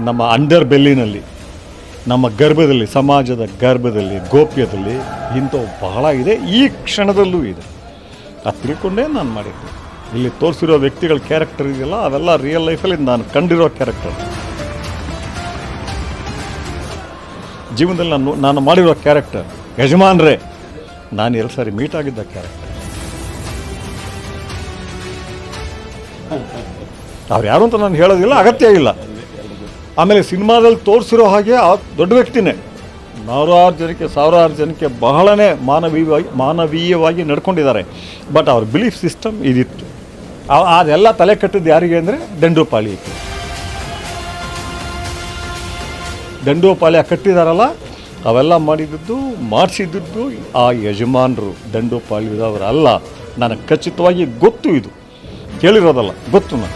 ನಮ್ಮ ಅಂಡರ್ ಬೆಲ್ಲಿನಲ್ಲಿ, ನಮ್ಮ ಗರ್ಭದಲ್ಲಿ, ಸಮಾಜದ ಗರ್ಭದಲ್ಲಿ, ಗೋಪ್ಯದಲ್ಲಿ ಇಂಥವು ಬಹಳ ಇದೆ. ಈ ಕ್ಷಣದಲ್ಲೂ ಇದೆ. ಅದು ತಿಳ್ಕೊಂಡೇ ನಾನು ಮಾಡಿದ್ದೆ. ಇಲ್ಲಿ ತೋರಿಸಿರೋ ವ್ಯಕ್ತಿಗಳ ಕ್ಯಾರೆಕ್ಟರ್ ಇದೆಯಲ್ಲ, ಅವೆಲ್ಲ ರಿಯಲ್ ಲೈಫಲ್ಲಿ ನಾನು ಕಂಡಿರೋ ಕ್ಯಾರೆಕ್ಟರ್. ಜೀವನದಲ್ಲಿ ನಾನು ಮಾಡಿರೋ ಕ್ಯಾರೆಕ್ಟರ್ ಯಜಮಾನ್ರೇ, ನಾನು 2 ಸಾರಿ ಮೀಟ್ ಆಗಿದ್ದ ಕ್ಯಾರೆಕ್ಟರ್. ಅವ್ರು ಯಾರು ಅಂತ ನಾನು ಹೇಳೋದಿಲ್ಲ, ಅಗತ್ಯ ಇಲ್ಲ. ಆಮೇಲೆ ಸಿನಿಮಾದಲ್ಲಿ ತೋರಿಸಿರೋ ಹಾಗೆ ಆ ದೊಡ್ಡ ವ್ಯಕ್ತಿನೇ ಸಾವಿರಾರು ಜನಕ್ಕೆ ಬಹಳನೇ ಮಾನವೀಯವಾಗಿ ನಡ್ಕೊಂಡಿದ್ದಾರೆ. ಬಟ್ ಅವ್ರ ಬಿಲೀಫ್ ಸಿಸ್ಟಮ್ ಇದಿತ್ತು. ಅದೆಲ್ಲ ತಲೆ ಕಟ್ಟಿದ್ದು ಯಾರಿಗೆ ಅಂದರೆ ದಂಡೋಪಾಳ್ಯ ಕಟ್ಟಿದಾರಲ್ಲ, ಅವೆಲ್ಲ ಮಾಡಿಸಿದ್ದು ಆ ಯಜಮಾನರು, ದಂಡೋಪಾಳ್ಯದವರು ಅಲ್ಲ. ನನಗೆ ಖಚಿತವಾಗಿ ಗೊತ್ತು, ಇದು ಕೇಳಿರೋದಲ್ಲ, ಗೊತ್ತು. ನಾನು